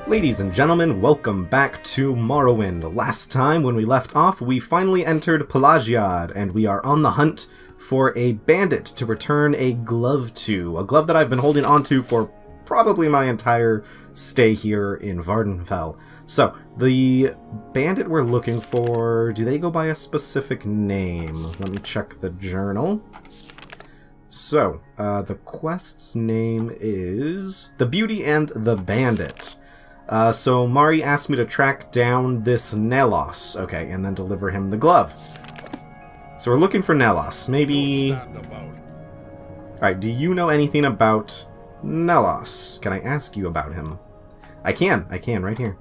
Ladies and gentlemen, welcome back to Morrowind. Last time, when we left off, we finally entered Pelagiad, and we are on the hunt for a bandit to return a glove to. A glove that I've been holding onto for probably my entire stay here in Vardenfell. So, the bandit we're looking for, do they go by a specific name? Let me check the journal. So, the quest's name is The Beauty and the Bandit. So Mari asked me to track down this Nelos, okay, and then deliver him the glove. So we're looking for Nelos. Maybe... Alright, do you know anything about Nelos? Can I ask you about him? I can, right here.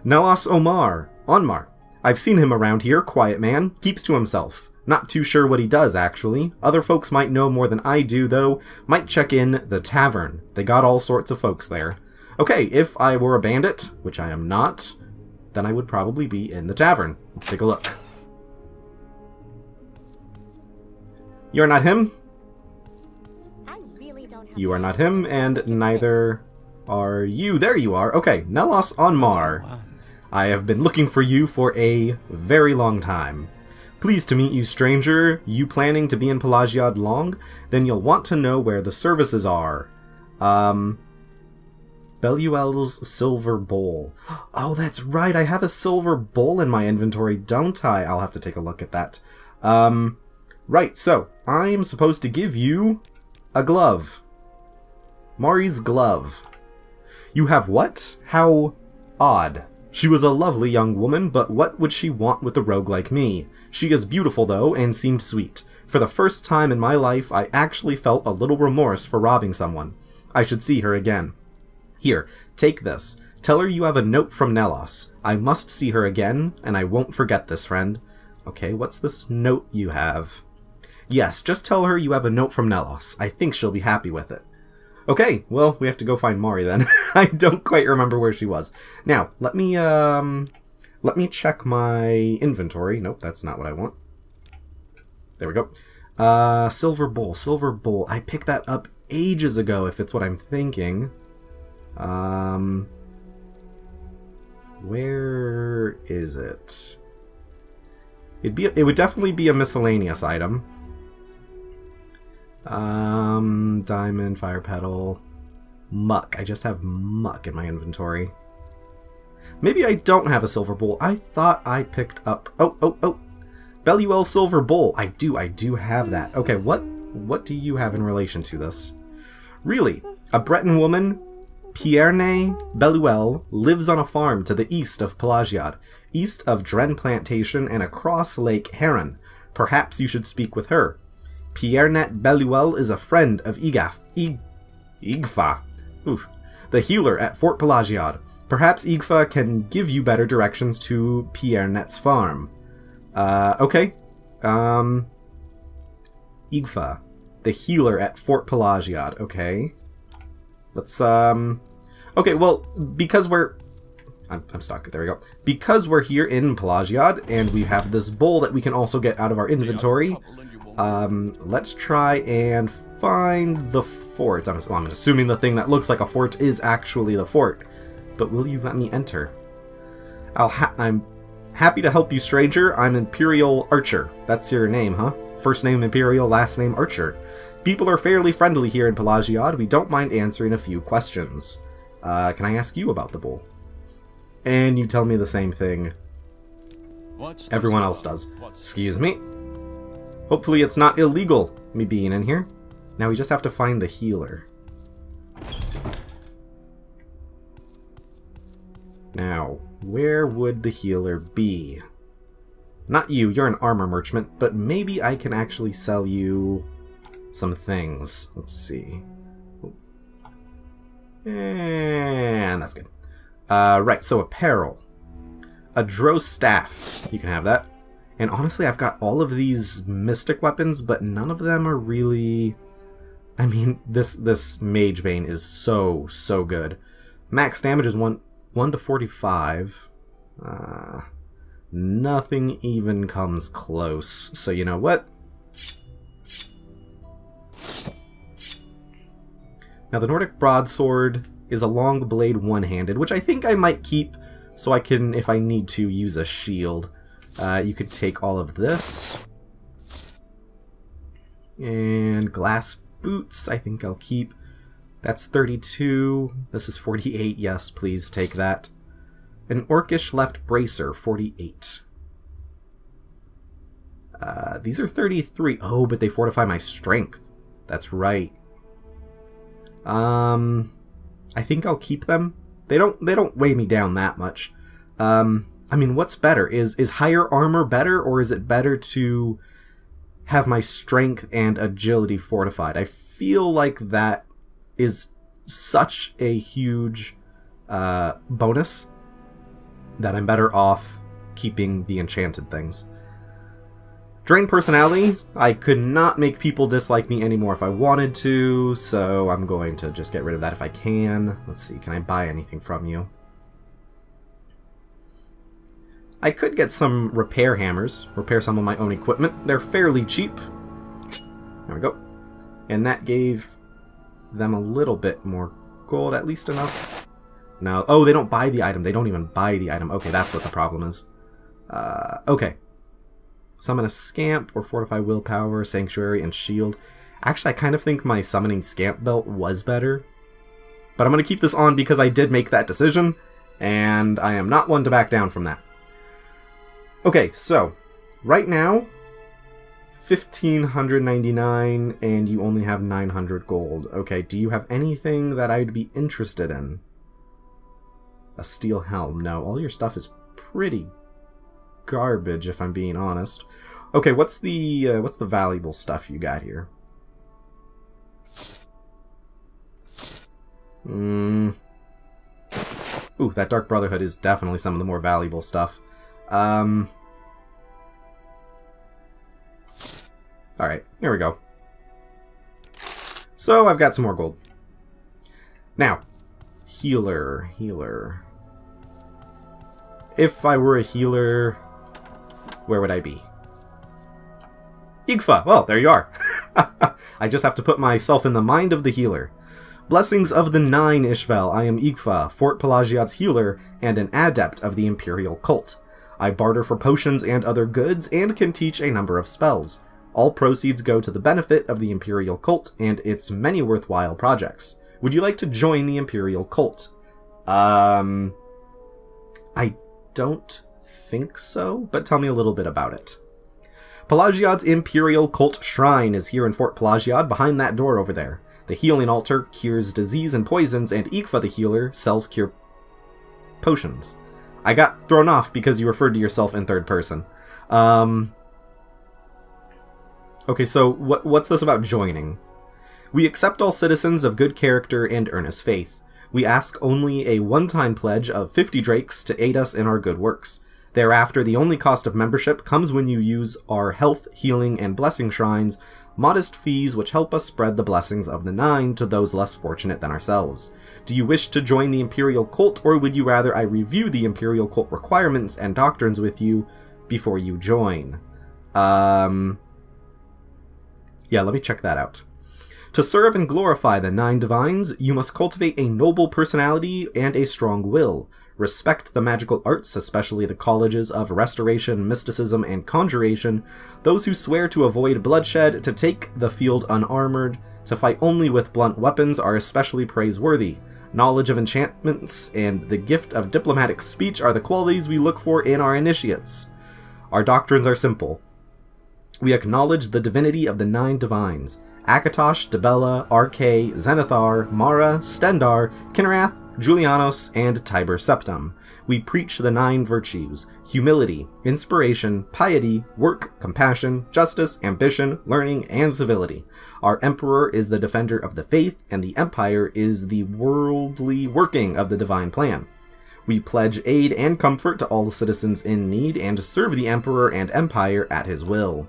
Nelos Onmar. I've seen him around here, quiet man, keeps to himself. Not too sure what he does, actually. Other folks might know more than I do, though. Might check in the tavern. They got all sorts of folks there. Okay, if I were a bandit, which I am not, then I would probably be in the tavern. Let's take a look. You're not him. You are not him, and neither are you. There you are. Okay, Nelos Onmar. I have been looking for you for a very long time. Pleased to meet you, stranger. You planning to be in Pelagiad long? Then you'll want to know where the services are. Beluel's silver bowl. Oh, that's right. I have a silver bowl in my inventory, don't I? I'll have to take a look at that. Right, so I'm supposed to give you a glove. Mari's glove. You have what? How odd. She was a lovely young woman, but what would she want with a rogue like me? She is beautiful, though, and seemed sweet. For the first time in my life, I actually felt a little remorse for robbing someone. I should see her again. Here, take this. Tell her you have a note from Nelos. I must see her again, and I won't forget this, friend. Okay, what's this note you have? Yes, just tell her you have a note from Nelos. I think she'll be happy with it. Okay, well, we have to go find Mari then. I don't quite remember where she was. Now, let me check my inventory. Nope, that's not what I want. There we go. Silver bowl. I picked that up ages ago, if it's what I'm thinking. Where is it? It would definitely be a miscellaneous item. Diamond, fire petal, muck. I just have muck in my inventory. Maybe I don't have a silver bowl. I thought I picked up... Oh! Beluel silver bowl. I do have that. Okay, what do you have in relation to this? Really? A Breton woman... Pierne Beluel lives on a farm to the east of Pelagiad, east of Dren Plantation and across Lake Heron. Perhaps you should speak with her. Piernet Beluel is a friend of Igfa, the healer at Fort Pelagiad. Perhaps Igfa can give you better directions to Piernet's farm. Okay. Igfa, the healer at Fort Pelagiad. Okay. Let's, okay, well, because we're... I'm stuck. There we go. Because we're here in Pelagiad, and we have this bowl that we can also get out of our inventory, let's try and find the fort. I'm assuming the thing that looks like a fort is actually the fort. But will you let me enter? I'm happy to help you, stranger. I'm Imperial Archer. That's your name, huh? First name Imperial, last name Archer. People are fairly friendly here in Pelagiad. We don't mind answering a few questions. Can I ask you about the bowl? And you tell me the same thing everyone else does. Excuse me. Hopefully it's not illegal, me being in here. Now we just have to find the healer. Now, where would the healer be? Not you, you're an armor merchant, but maybe I can actually sell you... some things. Let's see. And that's good. Right, so apparel. A Drow staff. You can have that. And honestly, I've got all of these mystic weapons, but none of them are really... I mean, this Mage Bane is so good. Max damage is 1 to 45. Nothing even comes close. So you know what? Now the Nordic broadsword is a long blade one-handed, which I think I might keep so I can, if I need to, use a shield. You could take all of this. And glass boots, I think I'll keep. That's 32. This is 48. Yes, please take that. An orcish left bracer, 48. These are 33. Oh, but they fortify my strength. That's right. I think I'll keep them. They don't weigh me down that much. I mean, what's better? Is higher armor better, or is it better to have my strength and agility fortified? I feel like that is such a huge bonus that I'm better off keeping the enchanted things. Drain personality. I could not make people dislike me anymore if I wanted to, so I'm going to just get rid of that if I can. Let's see, can I buy anything from you? I could get some repair hammers, repair some of my own equipment. They're fairly cheap. There we go. And that gave them a little bit more gold, at least enough. No, oh, they don't buy the item. They don't even buy the item. Okay, that's what the problem is. Okay. Summon a Scamp or Fortify Willpower, Sanctuary, and Shield. Actually, I kind of think my Summoning Scamp belt was better. But I'm going to keep this on because I did make that decision, and I am not one to back down from that. Okay, so, right now, 1,599, and you only have 900 gold. Okay, do you have anything that I'd be interested in? A steel helm. No, all your stuff is pretty garbage, if I'm being honest. Okay, what's the valuable stuff you got here? Ooh, that Dark Brotherhood is definitely some of the more valuable stuff. Alright, here we go. So, I've got some more gold. Now, healer. If I were a healer, where would I be? Igfa! Well, there you are. I just have to put myself in the mind of the healer. Blessings of the Nine, Ishvel. I am Igfa, Fort Pelagiad's healer, and an adept of the Imperial Cult. I barter for potions and other goods, and can teach a number of spells. All proceeds go to the benefit of the Imperial Cult and its many worthwhile projects. Would you like to join the Imperial Cult? I don't think so, but tell me a little bit about it. Pelagiad's Imperial Cult Shrine is here in Fort Pelagiad, behind that door over there. The healing altar cures disease and poisons, and Igfa the healer sells cure potions. I got thrown off because you referred to yourself in third person. Okay, so what's this about joining? We accept all citizens of good character and earnest faith. We ask only a one-time pledge of 50 drakes to aid us in our good works. Thereafter, the only cost of membership comes when you use our health, healing, and blessing shrines, modest fees which help us spread the blessings of the Nine to those less fortunate than ourselves. Do you wish to join the Imperial Cult, or would you rather I review the Imperial Cult requirements and doctrines with you before you join? Yeah, let me check that out. To serve and glorify the Nine Divines, you must cultivate a noble personality and a strong will. Respect the magical arts, especially the colleges of Restoration, Mysticism, and Conjuration. Those who swear to avoid bloodshed, to take the field unarmored, to fight only with blunt weapons are especially praiseworthy. Knowledge of enchantments and the gift of diplomatic speech are the qualities we look for in our initiates. Our doctrines are simple. We acknowledge the divinity of the Nine Divines: Akatosh, Dibella, Arkay, Zenithar, Mara, Stendar, Kinrath, Julianos, and Tiber Septum. We preach the 9 virtues: humility, inspiration, piety, work, compassion, justice, ambition, learning, and civility. Our emperor is the defender of the faith, and the empire is the worldly working of the divine plan. We pledge aid and comfort to all the citizens in need, and serve the emperor and empire at his will.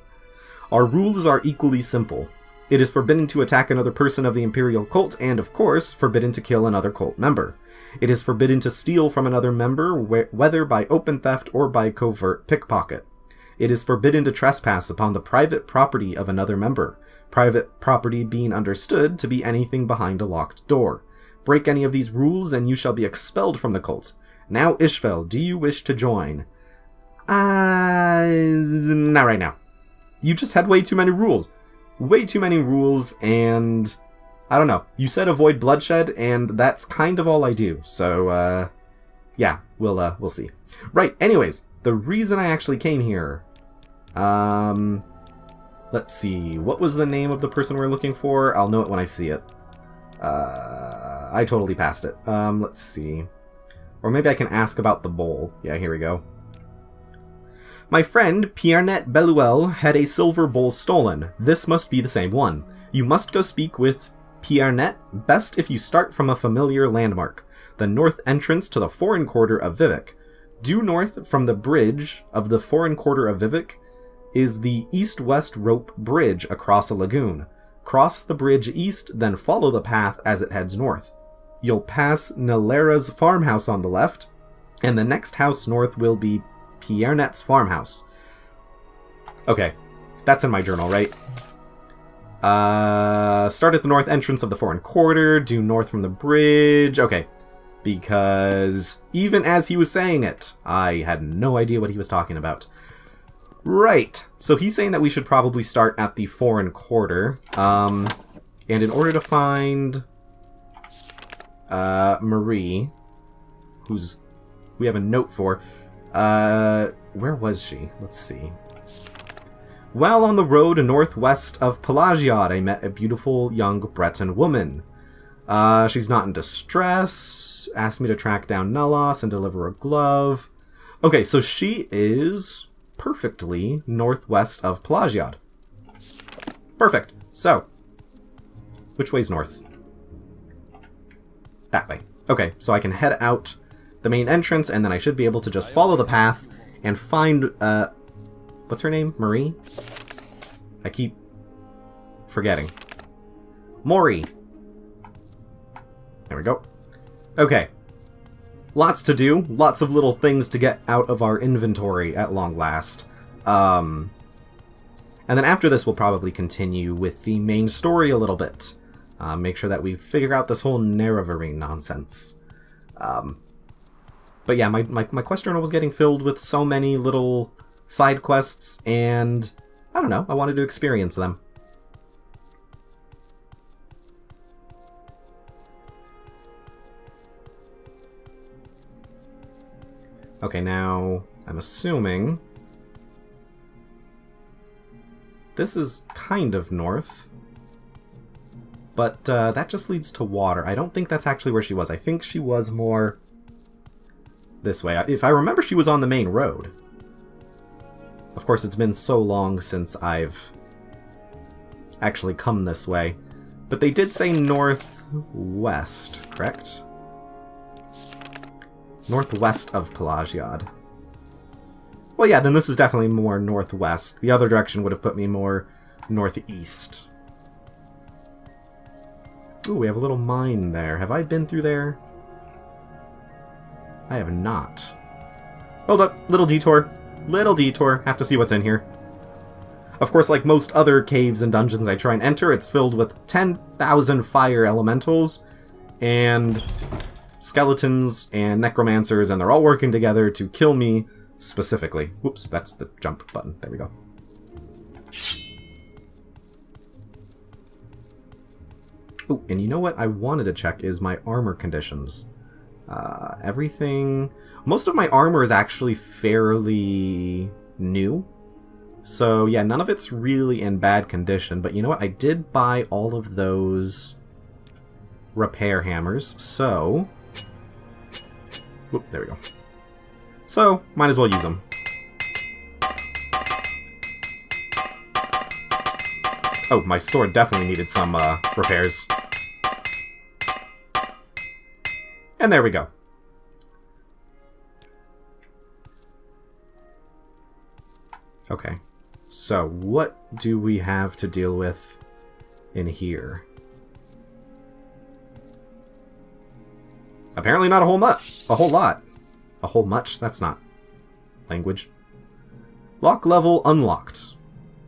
Our rules are equally simple. It is forbidden to attack another person of the Imperial Cult, and, of course, forbidden to kill another cult member. It is forbidden to steal from another member, whether by open theft or by covert pickpocket. It is forbidden to trespass upon the private property of another member, private property being understood to be anything behind a locked door. Break any of these rules and you shall be expelled from the cult. Now, Ishvel, do you wish to join? Not right now. You just had way too many rules. Way too many rules, and I don't know. You said avoid bloodshed, and that's kind of all I do. So, yeah, we'll see. Right, anyways, the reason I actually came here, let's see, what was the name of the person we're looking for? I'll know it when I see it. I totally passed it. Let's see. Or maybe I can ask about the bowl. Yeah, here we go. My friend, Piernet Beluel, had a silver bowl stolen. This must be the same one. You must go speak with Piernet, best if you start from a familiar landmark, the north entrance to the foreign quarter of Vivek. Due north from the bridge of the foreign quarter of Vivek is the east-west rope bridge across a lagoon. Cross the bridge east, then follow the path as it heads north. You'll pass Nalera's farmhouse on the left, and the next house north will be Piernet's farmhouse. Okay, that's in my journal, right? Start at the north entrance of the foreign quarter, due north from the bridge. Okay, because even as he was saying it, I had no idea what he was talking about. Right, so he's saying that we should probably start at the foreign quarter. And in order to find Marie, who's we have a note for, where was she? Let's see. While on the road northwest of Pelagiad, I met a beautiful young Breton woman. She's not in distress, asked me to track down Nellos and deliver a glove. Okay, so she is perfectly northwest of Pelagiad. Perfect. So, which way's north? That way. Okay, so I can head out the main entrance, and then I should be able to just follow the path and find, what's her name? Marie? I keep forgetting. Mori. There we go. Okay. Lots to do. Lots of little things to get out of our inventory at long last. And then after this, we'll probably continue with the main story a little bit. Make sure that we figure out this whole Nerevarine nonsense. But yeah, my quest journal was getting filled with so many little side quests, and I don't know, I wanted to experience them. Okay, now I'm assuming this is kind of north, but that just leads to water. I don't think that's actually where she was. I think she was more this way. If I remember, she was on the main road. Of course, it's been so long since I've actually come this way. But they did say northwest, correct? Northwest of Pelagiad. Well, yeah, then this is definitely more northwest. The other direction would have put me more northeast. Ooh, we have a little mine there. Have I been through there? I have not. Hold up, little detour. Little detour. Have to see what's in here. Of course, like most other caves and dungeons I try and enter, it's filled with 10,000 fire elementals and skeletons and necromancers, and they're all working together to kill me specifically. Whoops, that's the jump button. There we go. Oh, and you know what I wanted to check is my armor conditions. Everything... Most of my armor is actually fairly new. So, yeah, none of it's really in bad condition. But you know what? I did buy all of those repair hammers, so... Whoop, there we go. So, might as well use them. Oh, my sword definitely needed some repairs. And there we go. Okay, so what do we have to deal with in here? Apparently not a whole lot. A whole lot. A whole much? That's not language. Lock level unlocked.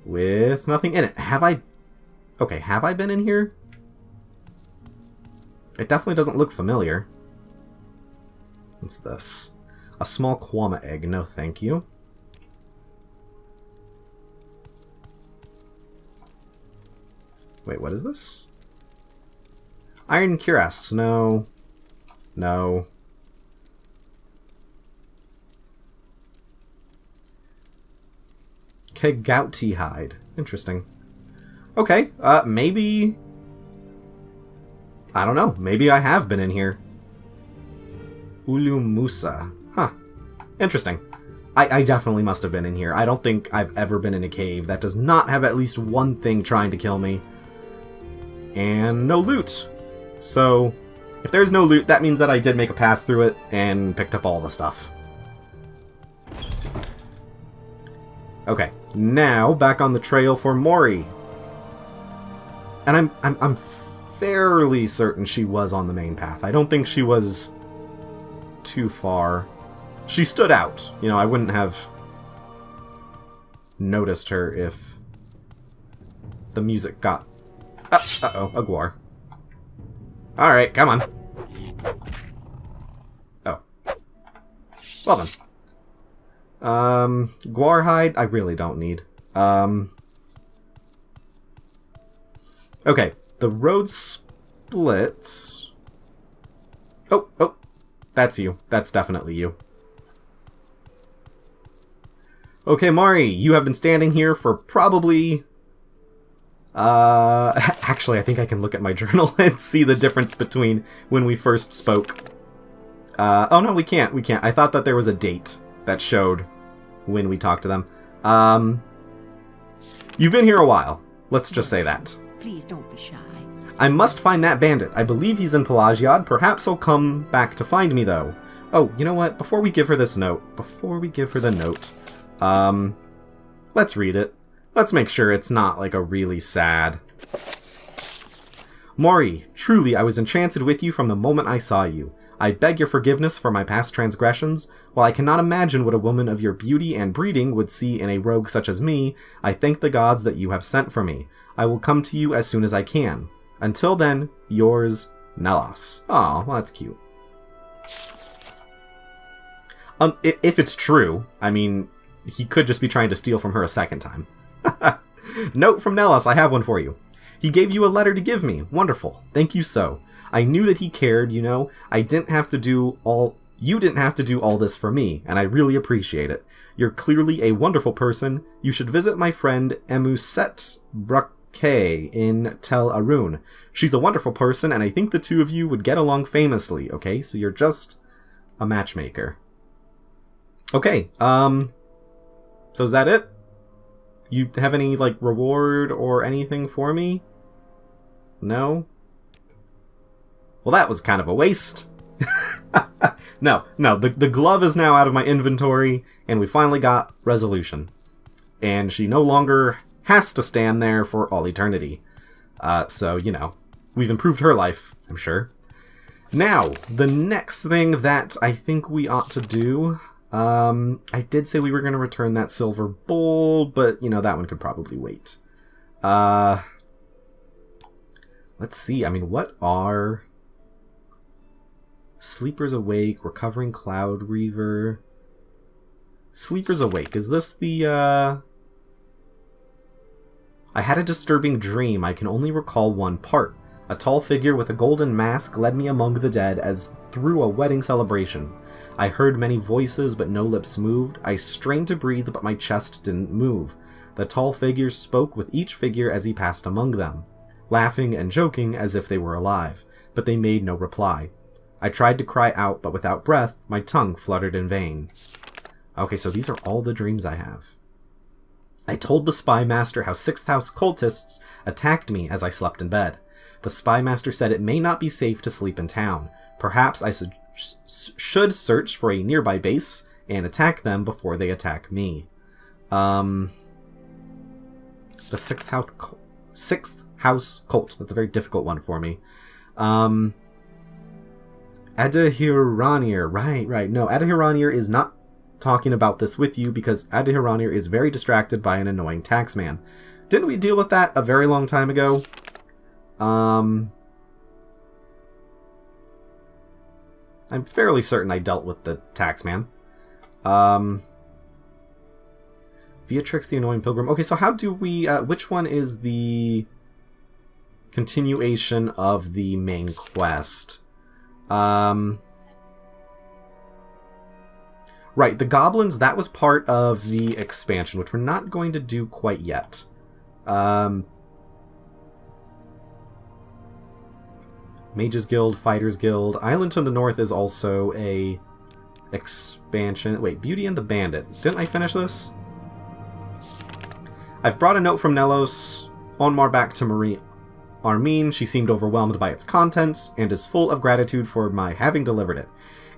With nothing in it. Have I... Okay, have I been in here? It definitely doesn't look familiar. What's this? A small Kwama egg. No, thank you. Wait, what is this? Iron cuirass. No. No. Kegouti hide. Interesting. Okay, maybe... I don't know. Maybe I have been in here. Ulumusa. Huh. Interesting. I definitely must have been in here. I don't think I've ever been in a cave that does not have at least one thing trying to kill me. And no loot. So, if there's no loot, that means that I did make a pass through it and picked up all the stuff. Okay, now back on the trail for Mori. And I'm fairly certain she was on the main path. I don't think she was too far. She stood out. You know, I wouldn't have noticed her if the music got... Uh-oh, a Gwar. Alright, come on. Oh. Well then. Gwar hide, I really don't need. Okay, the road splits. Oh, that's you. That's definitely you. Okay, Mari, you have been standing here for probably... actually, I think I can look at my journal and see the difference between when we first spoke. Oh no, we can't. I thought that there was a date that showed when we talked to them. You've been here a while. Let's just say that. Please don't be shy. I must find that bandit. I believe he's in Pelagiad. Perhaps he'll come back to find me, though. Oh, you know what? Before we give her this note, let's read it. Let's make sure it's not, like, a really sad... Mori, truly I was enchanted with you from the moment I saw you. I beg your forgiveness for my past transgressions. While I cannot imagine what a woman of your beauty and breeding would see in a rogue such as me, I thank the gods that you have sent for me. I will come to you as soon as I can. Until then, yours, Nellos. Aw, well, that's cute. If it's true, I mean, he could just be trying to steal from her a second time. Note from Nellos, I have one for you. He gave you a letter to give me. Wonderful. Thank you so. I knew that he cared, you know. You didn't have to do all this for me, and I really appreciate it. You're clearly a wonderful person. You should visit my friend Emuset Braque in Tel Arun. She's a wonderful person, and I think the two of you would get along famously, okay? So you're just a matchmaker. Okay, so is that it? You have any, like, reward or anything for me? No? Well, that was kind of a waste. No, the glove is now out of my inventory, and we finally got resolution. And she no longer has to stand there for all eternity. So, you know, we've improved her life, I'm sure. Now, the next thing that I think we ought to do... I did say we were going to return that silver bowl, but, you know, that one could probably wait. Let's see, I mean, what are... Sleeper's Awake, Recovering Cloud Reaver... Sleeper's Awake, is this the, I had a disturbing dream. I can only recall one part. A tall figure with a golden mask led me among the dead as through a wedding celebration. I heard many voices, but no lips moved. I strained to breathe, but my chest didn't move. The tall figures spoke with each figure as he passed among them, laughing and joking as if they were alive, but they made no reply. I tried to cry out, but without breath, my tongue fluttered in vain. Okay, so these are all the dreams I have. I told the spy master how Sixth House cultists attacked me as I slept in bed. The spy master said it may not be safe to sleep in town. Perhaps I should search for a nearby base and attack them before they attack me. The Sixth House cult. That's a very difficult one for me. Adahiranir. Right. No, Adahiranir is not talking about this with you because Adahiranir is very distracted by an annoying taxman. Didn't we deal with that a very long time ago? I'm fairly certain I dealt with the taxman. Beatrix the Annoying Pilgrim. Okay, so how do we... which one is the continuation of the main quest? Right, the goblins, that was part of the expansion, which we're not going to do quite yet. Mages Guild, Fighters Guild. Island to the North is also a expansion. Wait, Beauty and the Bandit. Didn't I finish this? I've brought a note from Nelos Onmar back to Marie Armine. She seemed overwhelmed by its contents and is full of gratitude for my having delivered it.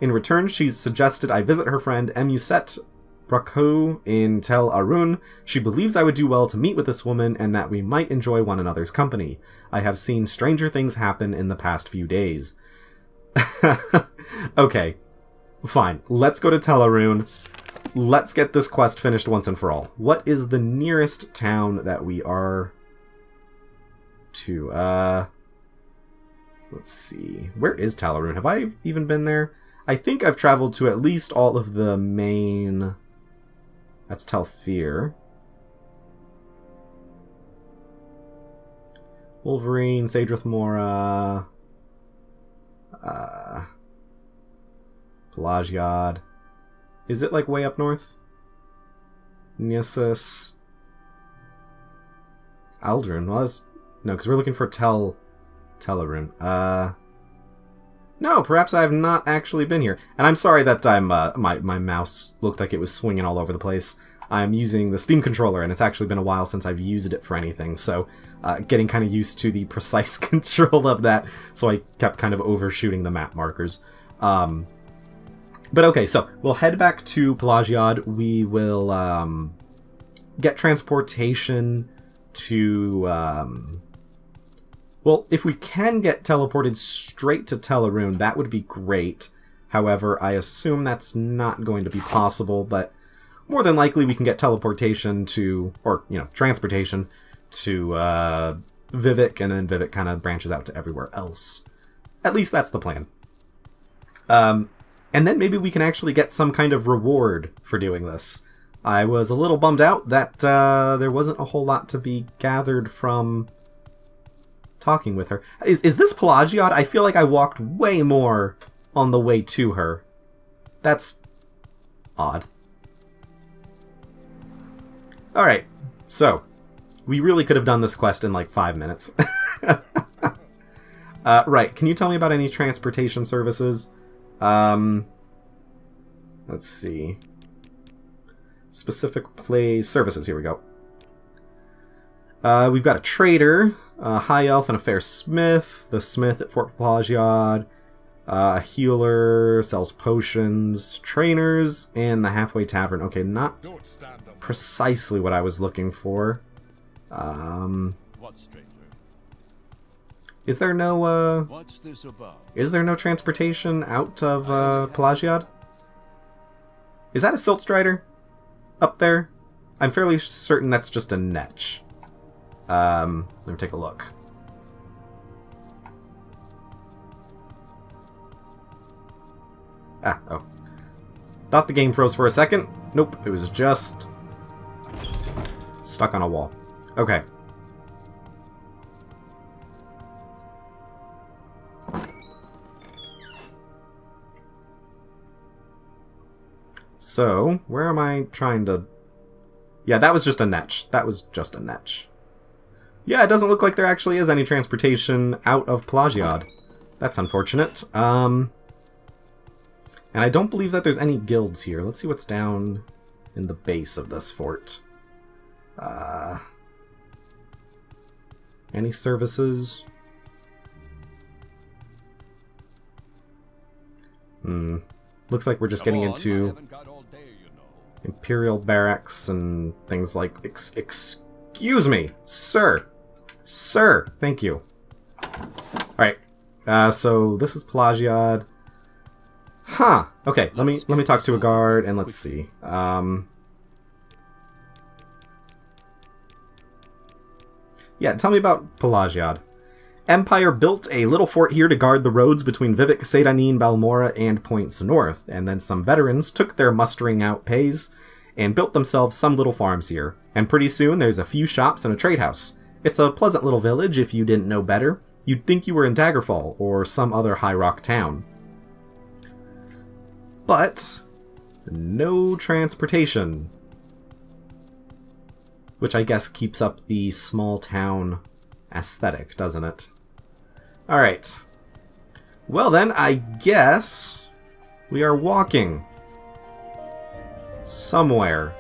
In return, she's suggested I visit her friend Emuset Braco in Tel Arun. She believes I would do well to meet with this woman and that we might enjoy one another's company. I have seen stranger things happen in the past few days. Okay, fine. Let's go to Tel Arun. Let's get this quest finished once and for all. What is the nearest town that we are to? Let's see. Where is Tel Arun? Have I even been there? I think I've traveled to at least all of the main... That's Telfir. Wolverine, Sadrith Mora, Pelagiad. Is it like way up north? Nissus. Aldrin. Well, no, because we're looking for Tel Arun. No, perhaps I have not actually been here. And I'm sorry that I'm my mouse looked like it was swinging all over the place. I'm using the Steam controller, and it's actually been a while since I've used it for anything, so getting kind of used to the precise control of that, so I kept kind of overshooting the map markers. But okay, so we'll head back to Pelagiad. We will get transportation to... Well, if we can get teleported straight to Tel Arun, that would be great. However, I assume that's not going to be possible, but more than likely we can get teleportation to, or, transportation to Vivek, and then Vivek kind of branches out to everywhere else. At least that's the plan. And then maybe we can actually get some kind of reward for doing this. I was a little bummed out that there wasn't a whole lot to be gathered from talking with her. Is this Pelagiad? I feel like I walked way more on the way to her. That's odd. Alright, so we really could have done this quest in like 5 minutes. Right, can you tell me about any transportation services? Let's see. Specific place services, here we go. We've got a trader, a high elf and a fair smith, the smith at Fort Pelagiad, a healer, sells potions, trainers, and the halfway tavern. Okay, not precisely what I was looking for. Is there no, is there no transportation out of, Pelagiad? Is that a silt strider? Up there? I'm fairly certain that's just a netch. Let me take a look. Oh. Thought the game froze for a second. Nope, it was just stuck on a wall. Okay. So, where am I trying to... Yeah, that was just a netch. That was just a netch. Yeah, it doesn't look like there actually is any transportation out of Pelagiad. That's unfortunate. And I don't believe that there's any guilds here. Let's see what's down in the base of this fort. Any services? Looks like we're just getting into Imperial barracks and things like... Excuse me, sir! Sir! Thank you. Alright, so this is Pelagiad. Huh. Okay, let me talk to a guard and let's see. Yeah, tell me about Pelagiad. Empire built a little fort here to guard the roads between Vivek, Seydanin, Balmora, and points north, and then some veterans took their mustering out pays and built themselves some little farms here. And pretty soon there's a few shops and a trade house. It's a pleasant little village if you didn't know better. You'd think you were in Daggerfall or some other High Rock town. But no transportation. Which I guess keeps up the small town aesthetic, doesn't it? Alright. Well then, I guess we are walking somewhere.